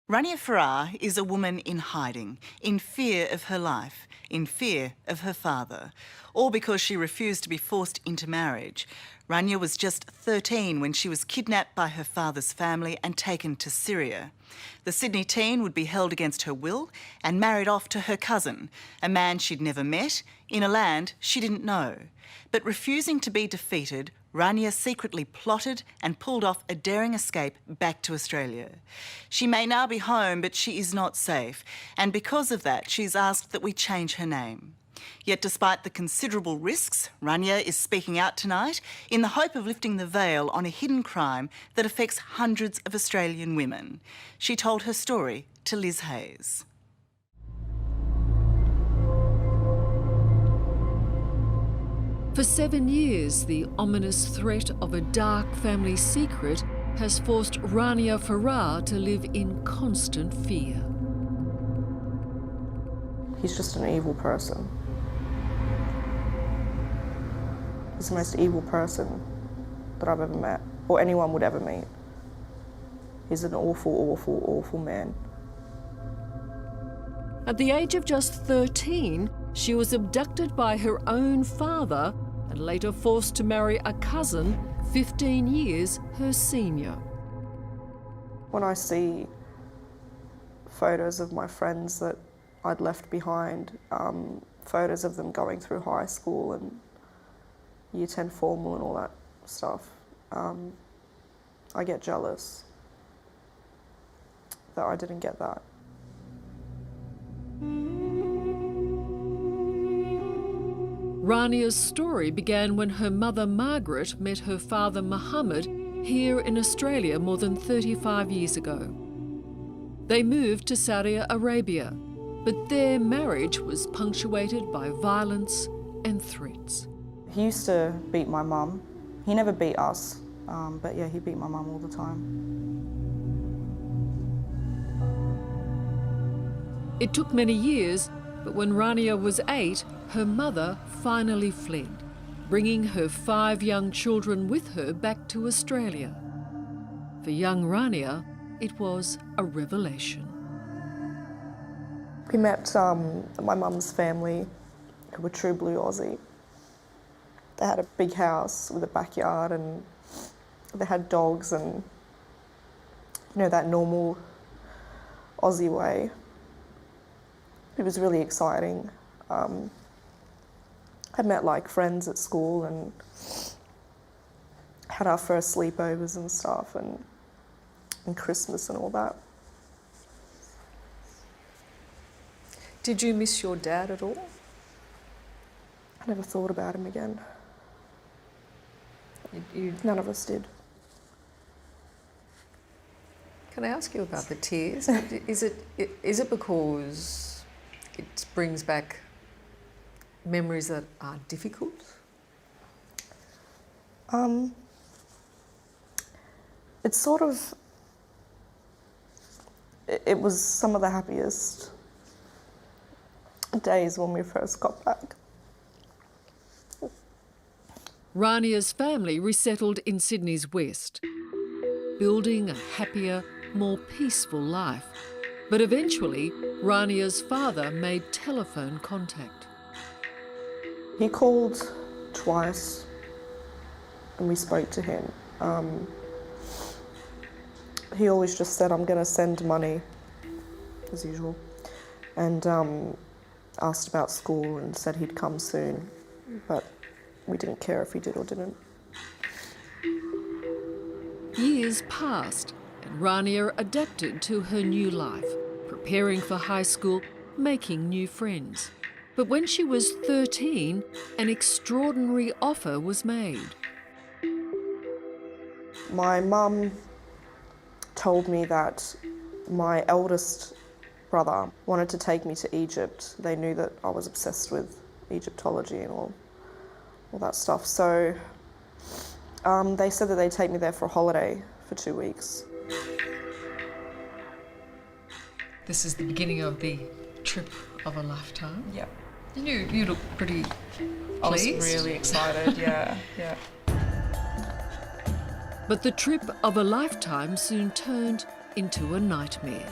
Rania Farrar is a woman in hiding, in fear of her life, in fear of her father, all because she refused to be forced into marriage. Rania was just 13 when she was kidnapped by her father's family and taken to Syria. The Sydney teen would be held against her will and married off to her cousin, a man she'd never met, in a land she didn't know. But refusing to be defeated, Rania secretly plotted and pulled off a daring escape back to Australia. She may now be home, but she is not safe, and because of that, she's asked that we change her name. Yet despite the considerable risks, Rania is speaking out tonight in the hope of lifting the veil on a hidden crime that affects hundreds of Australian women. She told her story to Liz Hayes. For 7 years, the ominous threat of a dark family secret has forced Rania Farrar to live in constant fear. He's just an evil person. He's the most evil person that I've ever met, or anyone would ever meet. He's an awful, awful, awful man. At the age of just 13, she was abducted by her own father and later forced to marry a cousin 15 years her senior. When I see photos of my friends that I'd left behind, photos of them going through high school and Year 10 formal and all that stuff, I get jealous that I didn't get that. Rania's story began when her mother Margaret met her father Muhammad here in Australia more than 35 years ago. They moved to Saudi Arabia, but their marriage was punctuated by violence and threats. He used to beat my mum. He never beat us, but yeah, he beat my mum all the time. It took many years, but when Rania was 8, her mother finally fled, bringing her 5 young children with her back to Australia. For young Rania, it was a revelation. We met my mum's family, who were true blue Aussie. They had a big house with a backyard and they had dogs and, you know, that normal Aussie way. It was really exciting. I met like friends at school and had our first sleepovers and stuff and Christmas and all that. Did you miss your dad at all? I never thought about him again. None of us did. Can I ask you about the tears? Is it because it brings back memories that are difficult? It's sort of, it was some of the happiest days when we first got back. Rania's family resettled in Sydney's west, building a happier, more peaceful life. But eventually, Rania's father made telephone contact. He called twice and we spoke to him. He always just said, I'm going to send money, as usual, and asked about school and said he'd come soon, but we didn't care if he did or didn't. Years passed and Rania adapted to her new life, preparing for high school, making new friends. But when she was 13, an extraordinary offer was made. My mum told me that my eldest brother wanted to take me to Egypt. They knew that I was obsessed with Egyptology and all that stuff. So they said that they'd take me there for a holiday for 2 weeks. This is the beginning of the trip of a lifetime. Yeah. You look pretty I was pleased. really excited, yeah. But the trip of a lifetime soon turned into a nightmare.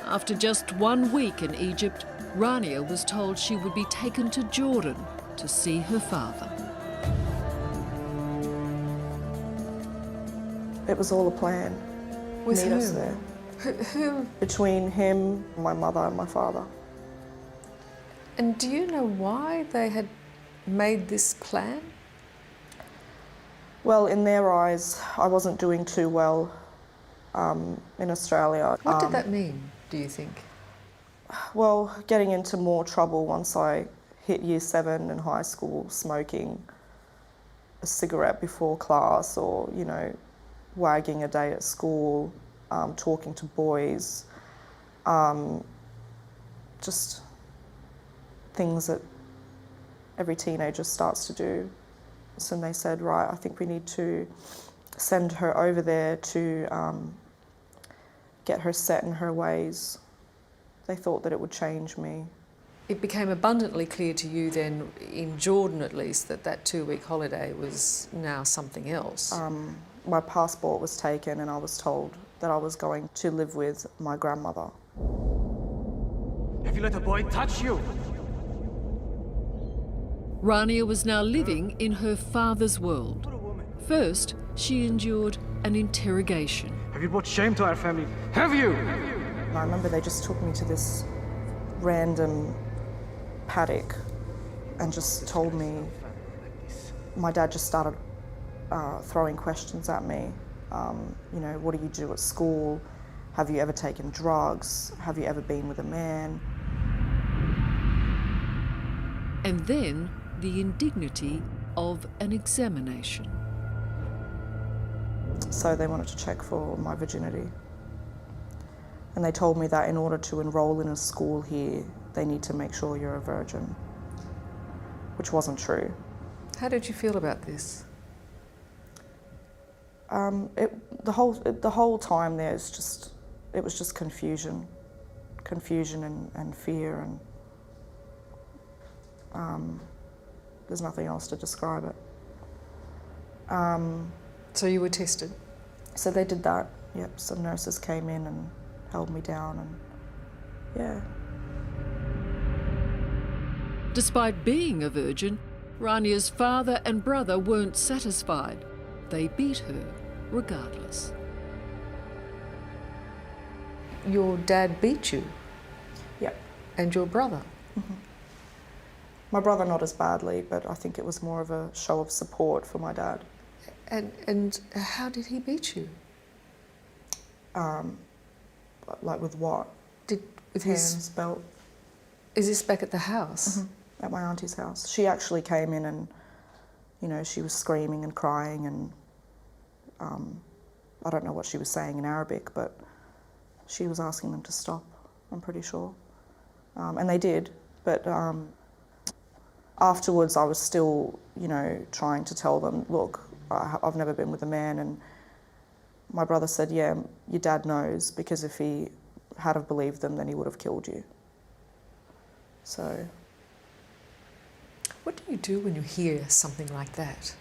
After just 1 week in Egypt, Rania was told she would be taken to Jordan to see her father. It was all a plan. With Meet us whom? there. Who? Between him, my mother and my father. And do you know why they had made this plan? Well, in their eyes, I wasn't doing too well in Australia. What did that mean, do you think? Well, getting into more trouble once I hit year 7 in high school, smoking a cigarette before class, or, you know, wagging a day at school, talking to boys, just things that every teenager starts to do. So they said, right, I think we need to send her over there to get her set in her ways. They thought that it would change me. It became abundantly clear to you then, in Jordan at least, that that 2-week holiday was now something else. My passport was taken and I was told that I was going to live with my grandmother. Have you let a boy touch you? Rania was now living in her father's world. First, she endured an interrogation. Have you brought shame to our family? Have you? And I remember they just took me to this random paddock and just told me, my dad just started throwing questions at me. You know, what do you do at school? Have you ever taken drugs? Have you ever been with a man? And then the indignity of an examination. So they wanted to check for my virginity. And they told me that in order to enroll in a school here, they need to make sure you're a virgin, which wasn't true. How did you feel about this? The whole time there is just, it was just confusion and fear, and there's nothing else to describe it. So you were tested? So they did that. Yep, some nurses came in and held me down, and yeah. Despite being a virgin, Rania's father and brother weren't satisfied. They beat her regardless. Your dad beat you? Yep. And your brother? Mm-hmm. My brother not as badly, but I think it was more of a show of support for my dad. And how did he beat you? Like with what? With Hands, his belt. Is this back at the house? Mm-hmm. At my auntie's house. She actually came in and, you know, she was screaming and crying, and I don't know what she was saying in Arabic, but she was asking them to stop, I'm pretty sure. And they did, but afterwards I was still, you know, trying to tell them, look, I've never been with a man, and my brother said, yeah, your dad knows, because if he had have believed them, then he would have killed you. So. What do you do when you hear something like that?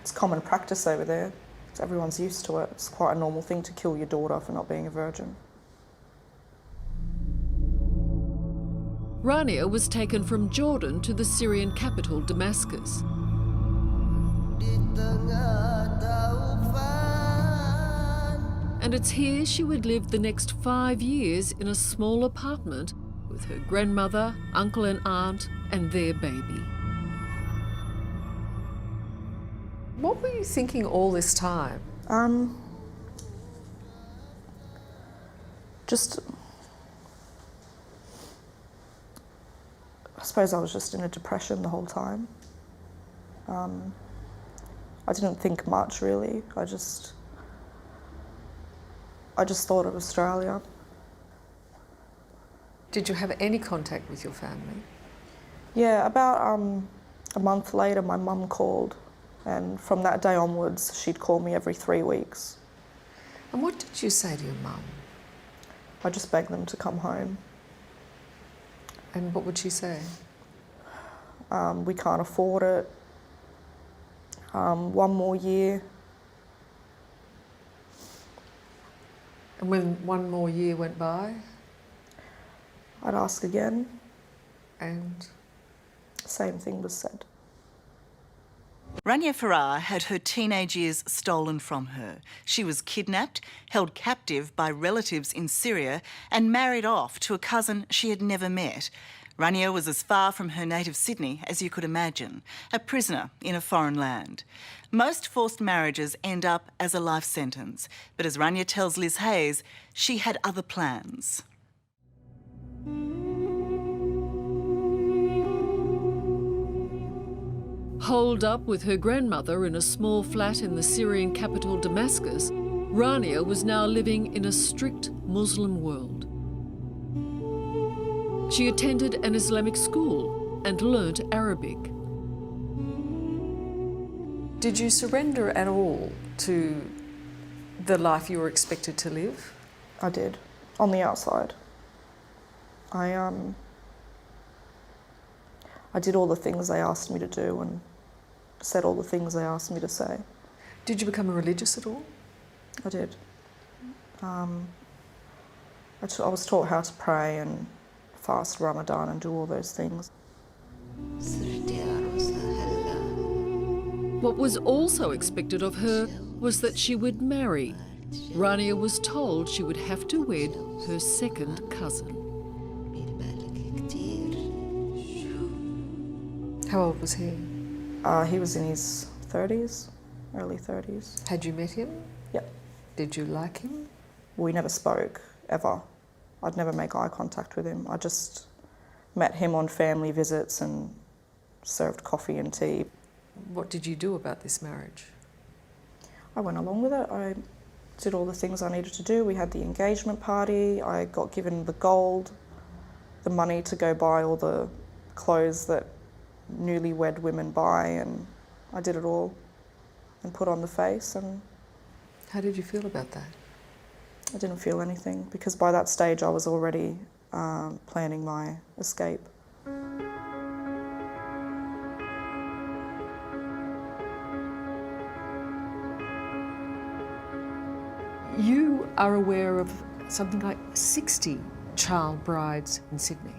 It's common practice over there. Everyone's used to it. It's quite a normal thing to kill your daughter for not being a virgin. Rania was taken from Jordan to the Syrian capital, Damascus. And it's here she would live the next 5 years in a small apartment with her grandmother, uncle and aunt, and their baby. What were you thinking all this time? Just, I suppose I was just in a depression the whole time. I didn't think much, really. I just thought of Australia. Did you have any contact with your family? Yeah, about a month later, my mum called, and from that day onwards, she'd call me every 3 weeks. And what did you say to your mum? I just begged them to come home. And what would she say? We can't afford it. 1 more year. And when one more year went by, I'd ask again. and Same thing was said. Rania Farrar had her teenage years stolen from her. She was kidnapped, held captive by relatives in Syria and married off to a cousin she had never met. Rania was as far from her native Sydney as you could imagine, a prisoner in a foreign land. Most forced marriages end up as a life sentence, but as Rania tells Liz Hayes, she had other plans. Holed up with her grandmother in a small flat in the Syrian capital Damascus, Rania was now living in a strict Muslim world. She attended an Islamic school and learnt Arabic. did you surrender at all to the life you were expected to live? I did, on the outside. I did all the things they asked me to do and said all the things they asked me to say. Did you become religious at all? I did. I was taught how to pray and fast Ramadan and do all those things. What was also expected of her was that she would marry. Rania was told she would have to wed her second cousin. How old was he? He was in his 30s, early 30s. Had you met him? Yep. Did you like him? We never spoke, ever. I'd never make eye contact with him. I just met him on family visits and served coffee and tea. What did you do about this marriage? I went along with it. I did all the things I needed to do. We had the engagement party. I got given the gold, the money to go buy all the clothes that newlywed women buy, and I did it all and put on the face, and How did you feel about that? I didn't feel anything because by that stage I was already planning my escape. You are aware of something like 60 child brides in Sydney.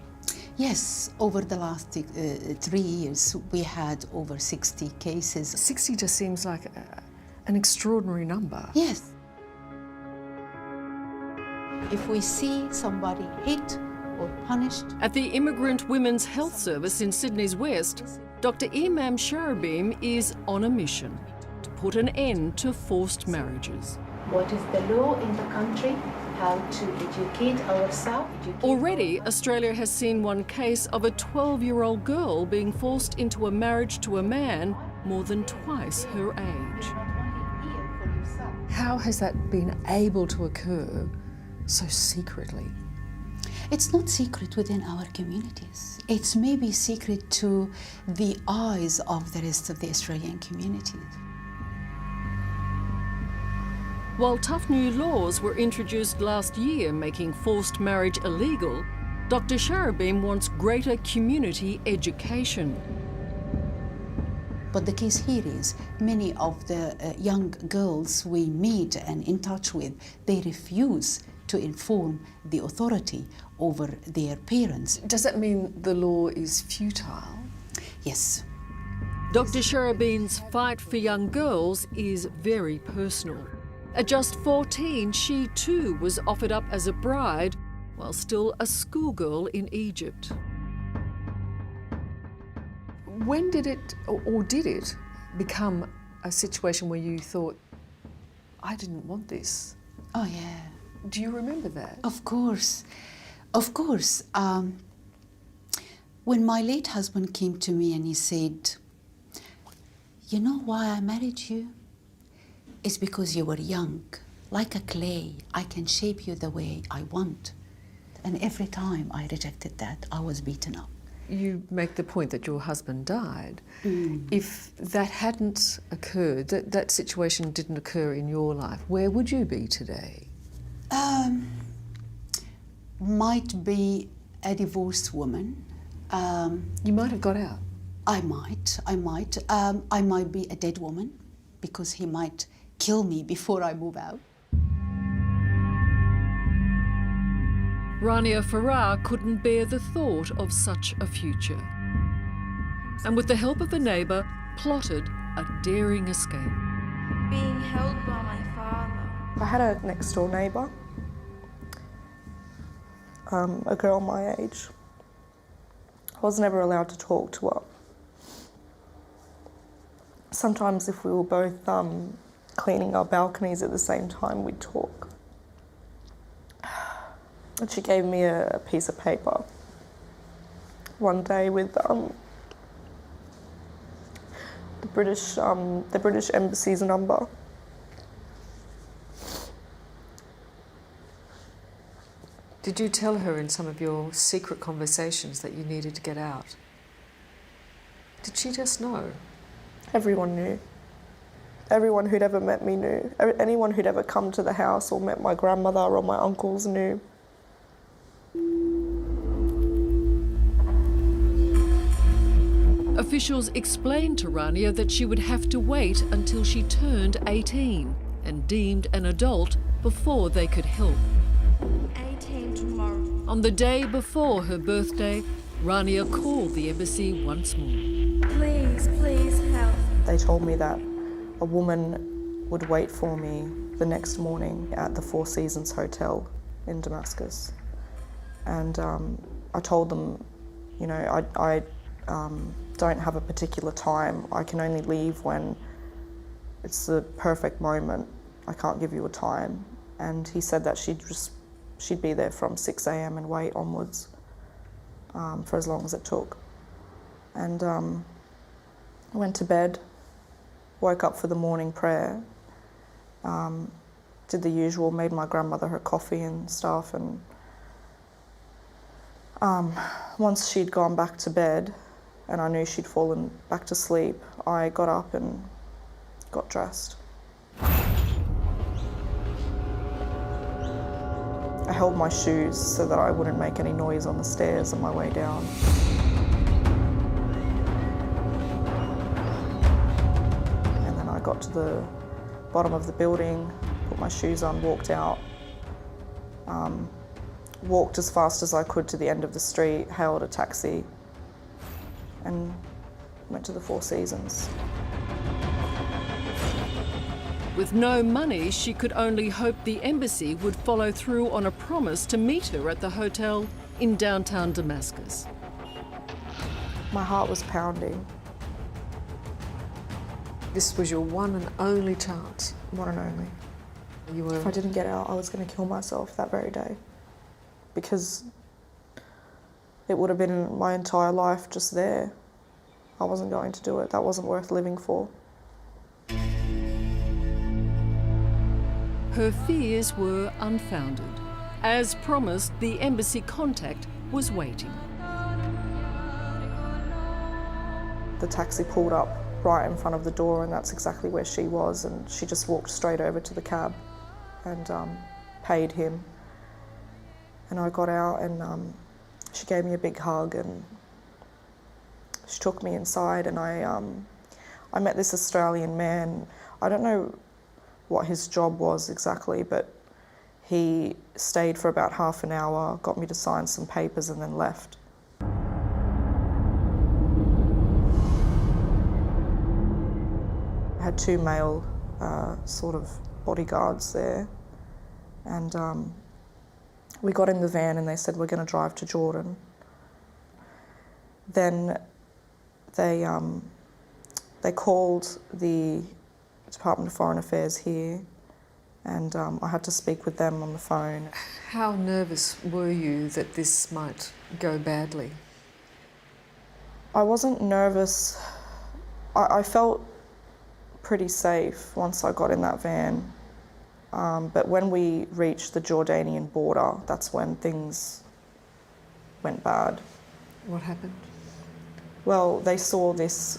Yes, over the last 3 years, we had over 60 cases. 60 just seems like an extraordinary number. Yes. If we see somebody hit or punished, At the Immigrant Women's Health Service in Sydney's West, Dr. Imam Sharabeem is on a mission to put an end to forced marriages. What is the law in the country, how to educate ourselves. Already, Australia has seen one case of a 12-year-old girl being forced into a marriage to a man more than twice her age. How has that been able to occur so secretly? it's not secret within our communities. It's maybe secret to the eyes of the rest of the Australian community. While tough new laws were introduced last year making forced marriage illegal, Dr. Sharabeem wants greater community education. But the case here is many of the young girls we meet and in touch with, they refuse to inform the authority over their parents. Does that mean the law is futile? Yes. Dr. Sharabeem's fight for young girls is very personal. At just 14, she too was offered up as a bride while still a schoolgirl in Egypt. When did it, or did it, become a situation where you thought, I didn't want this? Oh, yeah. Do you remember that? Of course. Of course. When my late husband came to me and he said, you know why I married you? It's because you were young. Like a clay, I can shape you the way I want. And every time I rejected that, I was beaten up. You make the point that your husband died. If that hadn't occurred, that situation didn't occur in your life, where would you be today? Might be a divorced woman. You might have got out. I might. I might be a dead woman because he might kill me before I move out. Rania Farrar couldn't bear the thought of such a future, and with the help of a neighbour, plotted a daring escape. Being held by my father. I had a next door neighbour, a girl my age. I was never allowed to talk to her. Sometimes if we were both cleaning our balconies at the same time, we'd talk. And she gave me a piece of paper one day with the British Embassy's number. Did you tell her in some of your secret conversations that you needed to get out? Did she just know? Everyone knew. Everyone who'd ever met me knew. Anyone who'd ever come to the house or met my grandmother or my uncles knew. Officials explained to Rania that she would have to wait until she turned 18 and deemed an adult before they could help. 18 tomorrow. On the day before her birthday, Rania called the embassy once more. Please, please help. They told me that a woman would wait for me the next morning at the Four Seasons Hotel in Damascus. And I told them, you know, I don't have a particular time. I can only leave when it's the perfect moment. I can't give you a time. And he said that she'd be there from 6 a.m. and wait onwards for as long as it took. And I went to bed, woke up for the morning prayer, did the usual, made my grandmother her coffee and stuff, and once she'd gone back to bed and I knew she'd fallen back to sleep, I got up and got dressed. I held my shoes so that I wouldn't make any noise on the stairs on my way down. And then I got to the bottom of the building, put my shoes on, walked out, walked as fast as I could to the end of the street, hailed a taxi, and went to the Four Seasons. With no money, she could only hope the embassy would follow through on a promise to meet her at the hotel in downtown Damascus. My heart was pounding. This was your one and only chance. One and only. You were... If I didn't get out, I was going to kill myself that very day, because it would have been my entire life just there. I wasn't going to do it. That wasn't worth living for. Her fears were unfounded. As promised, the embassy contact was waiting. The taxi pulled up right in front of the door, and that's exactly where she was, and she just walked straight over to the cab and paid him. And I got out, and she gave me a big hug, and she took me inside, and I met this Australian man. I don't know what his job was exactly, but he stayed for about half an hour, got me to sign some papers, and then left. I had two male sort of bodyguards there, and we got in the van and they said, we're going to drive to Jordan. Then they called the Department of Foreign Affairs here, and I had to speak with them on the phone. How nervous were you that this might go badly? I wasn't nervous. I felt pretty safe once I got in that van. But when we reached the Jordanian border, that's when things went bad. What happened? Well, they saw this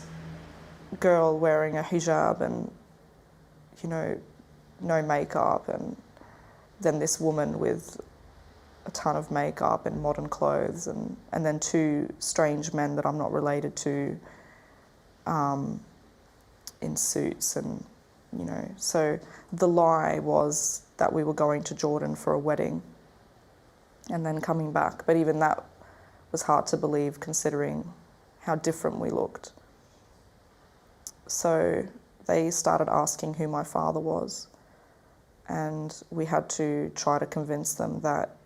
girl wearing a hijab and, you know, no makeup, and then this woman with a ton of makeup and modern clothes, and then two strange men that I'm not related to in suits, and, you know, so the lie was that we were going to Jordan for a wedding, and then coming back. But even that was hard to believe considering how different we looked. So they started asking who my father was, and we had to try to convince them that,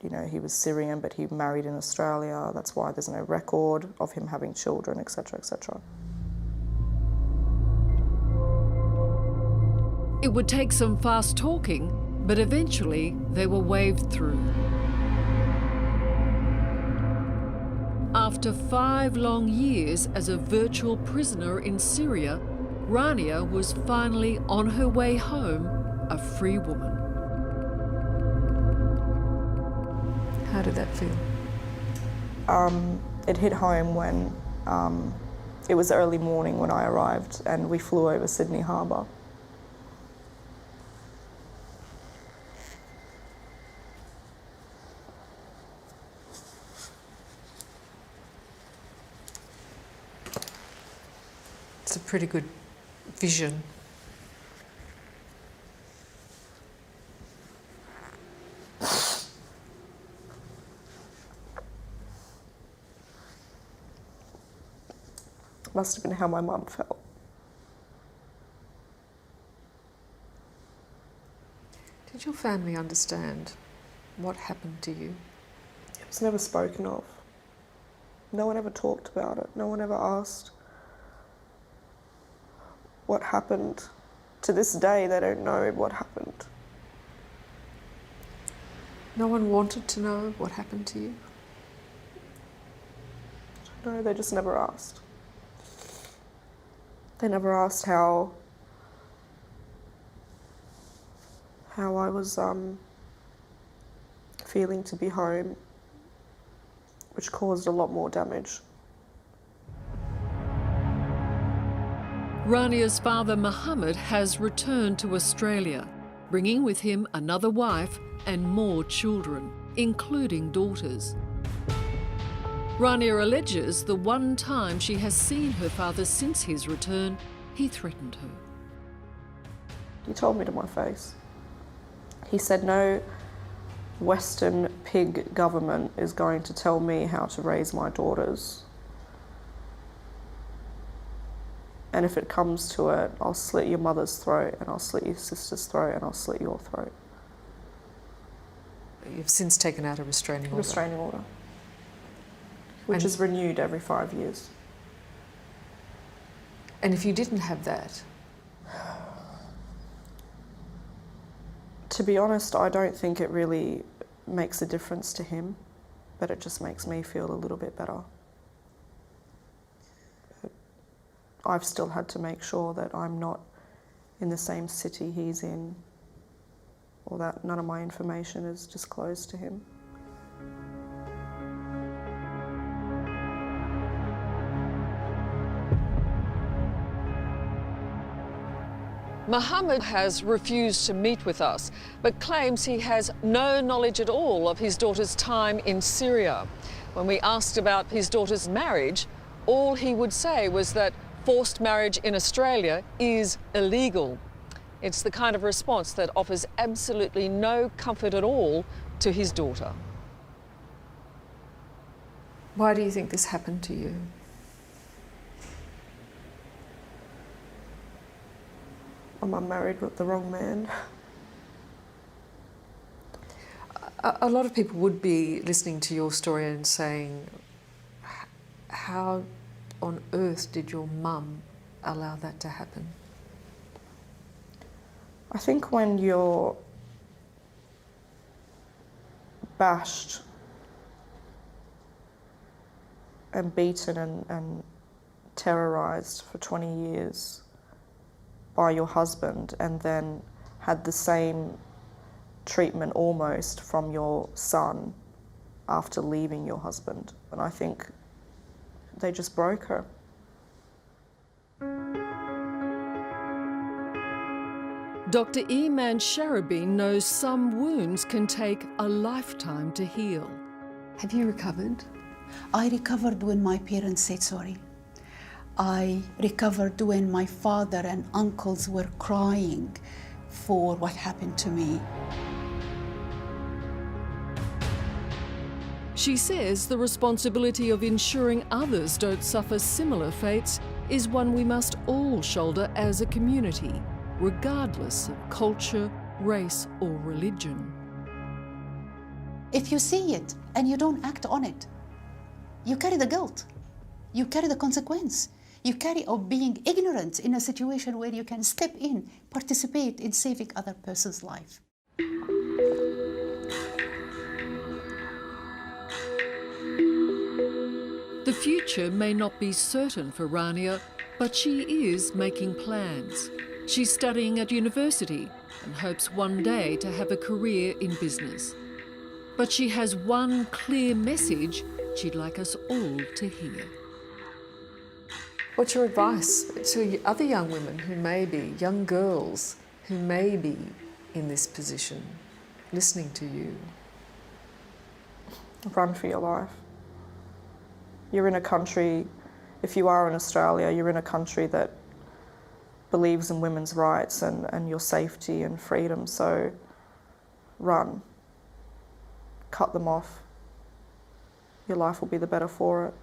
you know, he was Syrian but he married in Australia, that's why there's no record of him having children, etc., etc. It would take some fast talking, but eventually they were waved through. After 5 long years as a virtual prisoner in Syria, Rania was finally on her way home, a free woman. How did that feel? It hit home when it was early morning when I arrived and we flew over Sydney Harbour. It's a pretty good vision. Must have been how my mum felt. Did your family understand what happened to you? It was never spoken of. No one ever talked about it. No one ever asked what happened. To this day, they don't know what happened. No one wanted to know what happened to you? No, they just never asked. They never asked how I was feeling to be home, which caused a lot more damage. Rania's father, Mohammed, has returned to Australia, bringing with him another wife and more children, including daughters. Rania alleges the one time she has seen her father since his return, he threatened her. He told me to my face. He said, no Western pig government is going to tell me how to raise my daughters. And if it comes to it, I'll slit your mother's throat and I'll slit your sister's throat and I'll slit your throat. You've since taken out a restraining order. Restraining order. Which is renewed every 5 years. And if you didn't have that? To be honest, I don't think it really makes a difference to him, but it just makes me feel a little bit better. But I've still had to make sure that I'm not in the same city he's in, or that none of my information is disclosed to him. Mohammed has refused to meet with us, but claims he has no knowledge at all of his daughter's time in Syria. When we asked about his daughter's marriage, all he would say was that forced marriage in Australia is illegal. It's the kind of response that offers absolutely no comfort at all to his daughter. Why do you think this happened to you? My mum married the wrong man. A lot of people would be listening to your story and saying, how on earth did your mum allow that to happen? I think when you're bashed and beaten and terrorised for 20 years by your husband, and then had the same treatment almost from your son after leaving your husband. And I think they just broke her. Dr. Iman Sharabin knows some wounds can take a lifetime to heal. Have you recovered? I recovered when my parents said sorry. I recovered when my father and uncles were crying for what happened to me. She says the responsibility of ensuring others don't suffer similar fates is one we must all shoulder as a community, regardless of culture, race or religion. If you see it and you don't act on it, you carry the guilt. You carry the consequence. You carry of being ignorant in a situation where you can step in, participate in saving other person's life. The future may not be certain for Rania, but she is making plans. She's studying at university and hopes one day to have a career in business. But she has one clear message she'd like us all to hear. What's your advice to other young women who may be, young girls who may be in this position, listening to you? Run for your life. You're in a country, if you are in Australia, you're in a country that believes in women's rights and your safety and freedom, so run. Cut them off. Your life will be the better for it.